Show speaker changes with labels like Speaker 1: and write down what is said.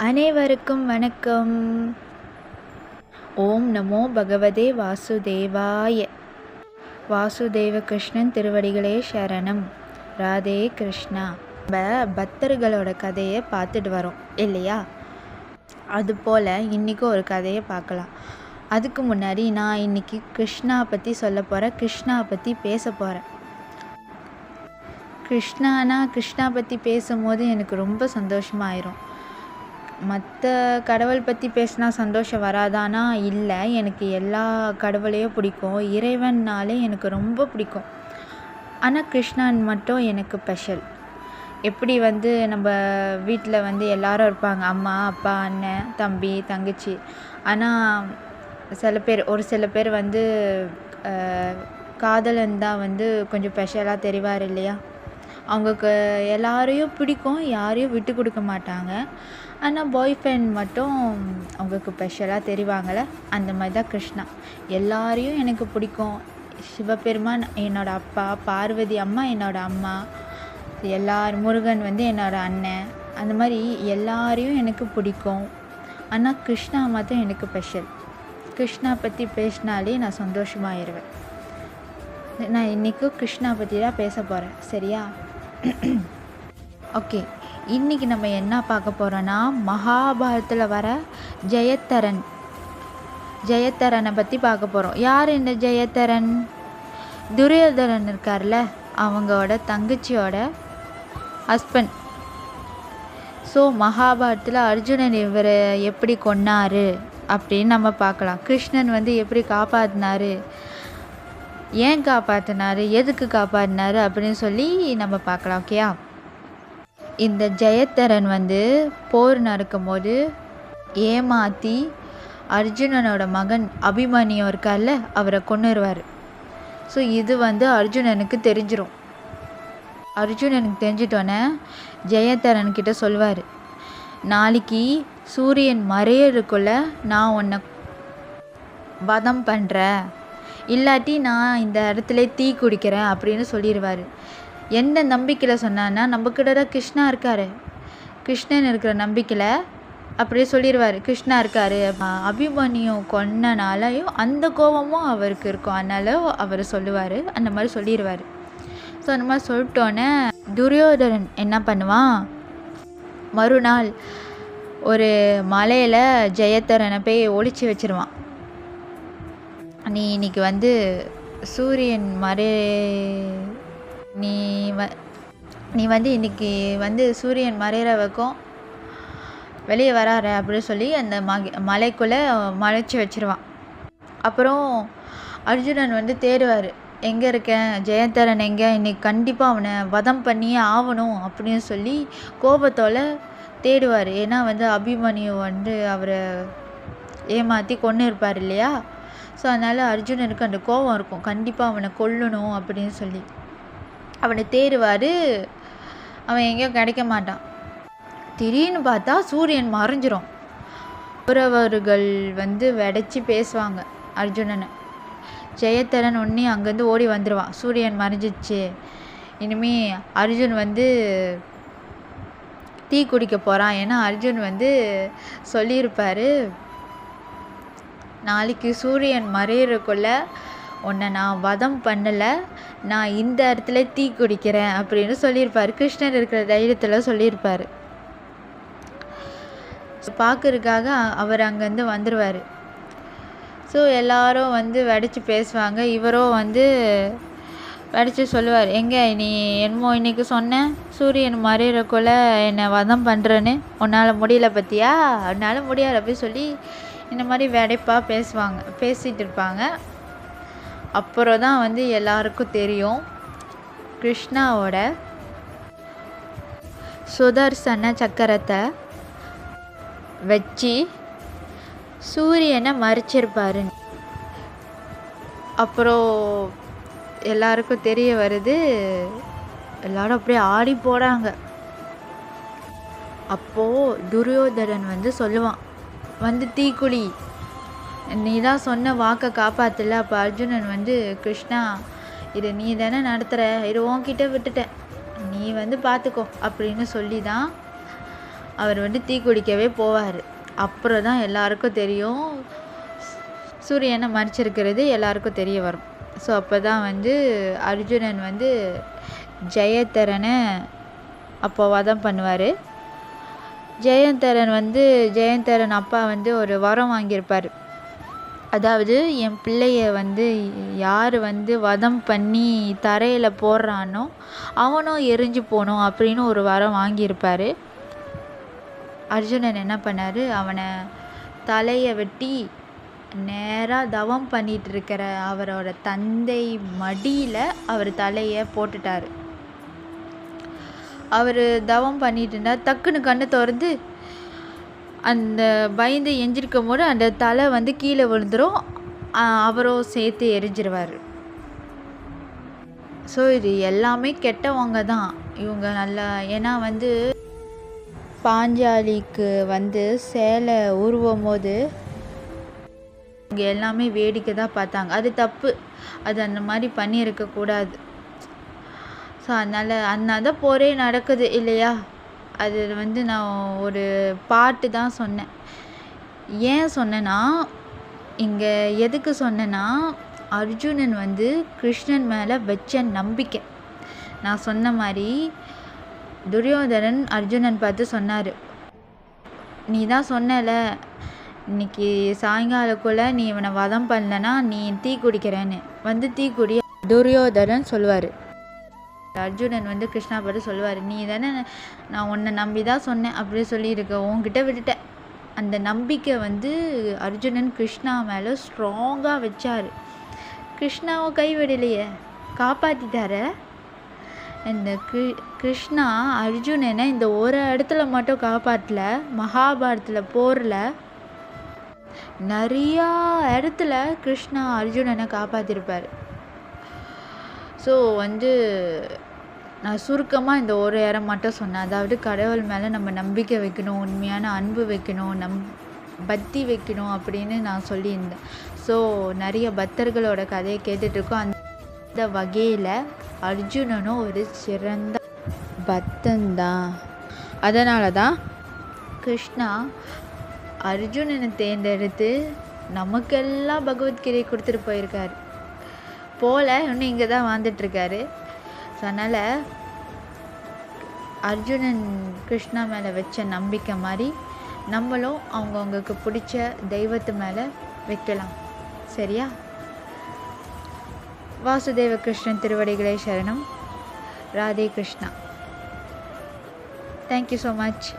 Speaker 1: அனைவருக்கும் வணக்கம். ஓம் நமோ பகவதே வாசுதேவாய. வாசுதேவ கிருஷ்ணன் திருவடிகளே சரணம். ராதே கிருஷ்ணா. நம்ம பக்தர்களோட கதையை பார்த்துட்டு வரோம் இல்லையா? அதுபோல் இன்றைக்கும் ஒரு கதையை பார்க்கலாம். அதுக்கு முன்னாடி நான் இன்றைக்கி கிருஷ்ணா பற்றி சொல்ல போகிறேன். கிருஷ்ணா பற்றி பேச போகிறேன். கிருஷ்ணா பற்றி பேசும்போது எனக்கு ரொம்ப சந்தோஷமாயிரும். மற்ற கடவுள் பற்றி பேசினா சந்தோஷம் வராதானா? இல்லை, எனக்கு எல்லா கடவுளையும் பிடிக்கும். இறைவன்னாலே எனக்கு ரொம்ப பிடிக்கும். ஆனால் கிருஷ்ணன் மட்டும் எனக்கு ஸ்பெஷல். எப்படி நம்ம வீட்டில் எல்லாரும் இருப்பாங்க, அம்மா அப்பா அண்ணன் தம்பி தங்கச்சி. ஆனால் ஒரு சில பேர் காதலன் தான் கொஞ்சம் ஸ்பெஷலாக தெரிவார் இல்லையா? அவங்களுக்கு எல்லாரையும் பிடிக்கும், யாரையும் விட்டு கொடுக்க மாட்டாங்க. ஆனால் பாய் ஃப்ரெண்ட் மட்டும் அவங்களுக்கு ஸ்பெஷலாக தெரிவாங்கள்ல, அந்த மாதிரி தான் கிருஷ்ணா. எல்லாரையும் எனக்கு பிடிக்கும். சிவபெருமான் என்னோடய அப்பா, பார்வதி அம்மா என்னோடய அம்மா, முருகன் என்னோடய அண்ணன், அந்த மாதிரி எல்லாரையும் எனக்கு பிடிக்கும். ஆனால் கிருஷ்ணா மட்டும் எனக்கு ஸ்பெஷல். கிருஷ்ணா பற்றி பேசினாலே நான் சந்தோஷமாகிடுவேன். நான் இன்றைக்கும் கிருஷ்ணா பற்றி தான் பேச போகிறேன், சரியா? ஓகே, இன்றைக்கி நம்ம என்ன பார்க்க போகிறோன்னா, மகாபாரதத்தில் வர ஜெயத்தரனை பற்றி பார்க்க போகிறோம். யார் இந்த ஜெயத்தரன்? துரியோதனன் இருக்கார்ல, அவங்களோட தங்கச்சியோட ஹஸ்பண்ட். ஸோ மகாபாரதத்தில் அர்ஜுனன் இவர் எப்படி கொன்னார் அப்படின்னு நம்ம பார்க்கலாம். கிருஷ்ணன் எப்படி காப்பாற்றினார், ஏன் காப்பாற்றினார், எதுக்கு காப்பாற்றினார் அப்படின்னு சொல்லி நம்ம பார்க்கலாம். ஓகேயா? இந்த ஜெயத்தரன் போர் நடக்கும்போது ஏமாற்றி அர்ஜுனனோட மகன் அபிமன்யு இருக்கார்ல, அவரை கொன்னுருவார். ஸோ இது அர்ஜுனனுக்கு தெரிஞ்சிடும். அர்ஜுனனுக்கு தெரிஞ்சிட்டோன்னே ஜெயத்தரன்கிட்ட சொல்வார், நாளைக்கு சூரியன் மறையறதுக்குள்ளே நான் உன்னை வதம் பண்ணுறேன், இல்லாட்டி நான் இந்த இடத்துல தீ குடிக்கிறேன் அப்படின்னு சொல்லிடுவார். எந்த நம்பிக்கையில் சொன்னான்னா, நம்மக்கிட்ட தான் கிருஷ்ணா இருக்கார், கிருஷ்ணன் இருக்கிற நம்பிக்கையில் அப்படியே சொல்லிடுவார். கிருஷ்ணா இருக்கார். அபிமன்யு கொன்னனாலையும் அந்த கோபமும் அவருக்கு இருக்கும், அதனால அவர் சொல்லுவார், அந்த மாதிரி சொல்லிடுவார். ஸோ அந்த மாதிரி சொல்லிட்டோன்னே துரியோதனன் என்ன பண்ணுவான், மறுநாள் ஒரு மலையில் ஜெயத்தரனை போய் ஒளிச்சு வச்சிருவான். நீ இன்னைக்கு சூரியன் நீ இன்னைக்கு சூரியன் மறைகிற வரைக்கும் வெளியே வராற அப்படின்னு சொல்லி அந்த மலைக்குள்ளே மறைச்சி வச்சிருவான். அப்புறம் அர்ஜுனன் தேடுவார், எங்கே இருக்கேன், ஜெயத்தரன் எங்கே, இன்னைக்கு கண்டிப்பாக அவனை வதம் பண்ணியே ஆகணும் அப்படின்னு சொல்லி கோபத்தோடு தேடுவார். ஏன்னா அபிமன்யு அவரை ஏமாற்றி கொன்று இருப்பார் இல்லையா? ஸோ அதனால் அர்ஜுனனுக்கு அந்த கோபம் இருக்கும், கண்டிப்பாக அவனை கொல்லணும் அப்படின்னு சொல்லி அவனை தேடுவார். அவன் எங்கேயோ கிடைக்க மாட்டான். திடீர்னு பார்த்தா சூரியன் மறைஞ்சிரும். உறவர்கள் வெடைச்சி பேசுவாங்க அர்ஜுனனை. ஜெயத்தரன் ஒன்றே அங்கேருந்து ஓடி வந்துடுவான், சூரியன் மறைஞ்சிச்சு, இனிமே அர்ஜுன் தீ குடிக்க போகிறான். ஏன்னா அர்ஜுன் சொல்லியிருப்பார், நாளைக்கு சூரியன் மறையிறக்குள்ள உன்னை நான் வதம் பண்ணலை, நான் இந்த இடத்துல தீ குடிக்கிறேன் அப்படின்னு சொல்லியிருப்பார். கிருஷ்ணர் இருக்கிற தைரியத்தில் சொல்லியிருப்பார். பார்க்கறதுக்காக அவர் அங்கேருந்து வந்துடுவார். ஸோ எல்லாரும் வெடைச்சி பேசுவாங்க. இவரும் வெடைச்சி சொல்லுவார், எங்கே நீ என்னமோ இன்றைக்கி சொன்னேன், சூரியன் மறையிறக்குள்ள என்னை வதம் பண்ணுறேன்னு, உன்னால் முடியல பற்றியா, உன்னால் முடியாது அப்படின்னு சொல்லி இந்த மாதிரி வெடைப்பாக பேசிகிட்டு இருப்பாங்க. அப்புறம் தான் எல்லாருக்கும் தெரியும், கிருஷ்ணாவோட சுதர்சன சக்கரத்தை வச்சு சூரியனை மறைச்சிருப்பாரு. அப்புறம் எல்லாருக்கும் தெரிய வருது, எல்லாரும் அப்படியே ஆடி போகிறாங்க. அப்போது துரியோதனன் சொல்லுவான், தீக்குழி, நீ தான் சொன்ன வாக்கை காப்பாற்றல. அப்போ அர்ஜுனன் கிருஷ்ணா, இதை நீ தானே நடத்துகிற, இது உன்கிட்ட விட்டுட்டேன், நீ பார்த்துக்கோ அப்படின்னு சொல்லி தான் அவர் வந்து தீ குடிக்கவே போவார். அப்புறம் தான் எல்லாருக்கும் தெரியும், சூரியனை மறைச்சிருக்கிறது எல்லாருக்கும் தெரிய வரும். ஸோ அப்போ தான் வந்து அர்ஜுனன் வந்து ஜெயந்தரனை அப்போ வதம் பண்ணுவார். ஜெயந்தரன் அப்பா வந்து ஒரு வரம் வாங்கியிருப்பார். அதாவது என் பிள்ளைய வந்து யார் வந்து வதம் பண்ணி தரையில் போடுறானோ அவனும் எரிஞ்சு போகணும் அப்படின்னு ஒரு வரம் வாங்கியிருப்பார். அர்ஜுனன் என்ன பண்ணார், அவனை தலையை வெட்டி நேராக தவம் பண்ணிட்டு இருக்கிற அவரோட தந்தை மடியில் அவர் தலையை போட்டுட்டார். அவர் தவம் பண்ணிட்டு இருந்தார். டக்குன்னு கண்ணு திறந்து அந்த பயந்து எஞ்சிருக்கும் போது அந்த தலை வந்து கீழே விழுந்துடும். அவரும் சேர்த்து எரிஞ்சிருவார். ஸோ இது எல்லாமே கெட்டவங்க தான் இவங்க. நல்லா ஏன்னா வந்து பாஞ்சாலிக்கு வந்து சேலை உருவும் போது இங்கே எல்லாமே வேடிக்கை தான் பார்த்தாங்க. அது தப்பு, அது அந்த மாதிரி பண்ணியிருக்கக்கூடாது. ஸோ அதனால தான் போரே நடக்குது இல்லையா. அது வந்து நான் ஒரு பாட்டு தான் சொன்னேன். ஏன் சொன்னேன்னா, இங்கே எதுக்கு சொன்னேன்னா, அர்ஜுனன் வந்து கிருஷ்ணன் மேலே வச்ச நம்பிக்கை. நான் சொன்ன மாதிரி துரியோதனன் அர்ஜுனன் பார்த்து சொன்னார், நீ தான் சொன்னல இன்னைக்கு சாயங்காலக்குள்ளே நீ இவனை வதம் பண்ணலன்னா நீ தீ குடிக்கிறேன்னு, வந்து தீ குடி துரியோதனன் சொல்லுவார். அர்ஜுனன் வந்து கிருஷ்ணா பார்த்து சொல்லுவார், நீ தானே நான் உன்னை நம்பி தான் சொன்னேன் அப்படி சொல்லியிருக்க, உன்கிட்ட விட்டுட்டேன். அந்த நம்பிக்கை வந்து அர்ஜுனன் கிருஷ்ணா மேலே ஸ்ட்ராங்காக வச்சார். கிருஷ்ணாவை கைவிடலையே, காப்பாற்றிட்டார. இந்த கிருஷ்ணா அர்ஜுனனை இந்த ஒரு இடத்துல மட்டும் காப்பாற்றல, மகாபாரத்தில் போரில் நிறையா இடத்துல கிருஷ்ணா அர்ஜுனனை காப்பாற்றிருப்பார். ஸோ வந்து நான் சுருக்கமாக இந்த ஒரு இடம் மட்டும் சொன்னேன். அதாவது கடவுள் மேலே நம்ம நம்பிக்கை வைக்கணும், உண்மையான அன்பு வைக்கணும், பக்தி வைக்கணும் அப்படின்னு நான் சொல்லியிருந்தேன். ஸோ நிறைய பக்தர்களோட கதையை கேட்டுட்ருக்கோம். அந்த வகையில் அர்ஜுனனும் ஒரு சிறந்த பக்தன்தான். அதனால தான் கிருஷ்ணா அர்ஜுனனை தேர்ந்தெடுத்து நமக்கெல்லாம் பகவத்கீதை கொடுத்துட்டு போயிருக்காரு. இன்னும் இங்கே தான் வாழ்ந்துட்டுருக்காரு. ஸோ அதனால் அர்ஜுனன் கிருஷ்ணா மேலே வச்ச நம்பிக்கை மாதிரி நம்மளும் அவங்கவுங்களுக்கு பிடிச்ச தெய்வத்து மேலே வைக்கலாம். சரியா? வாசுதேவ கிருஷ்ணன் திருவடிகளே சரணம். Radhe Krishna. Thank you so much.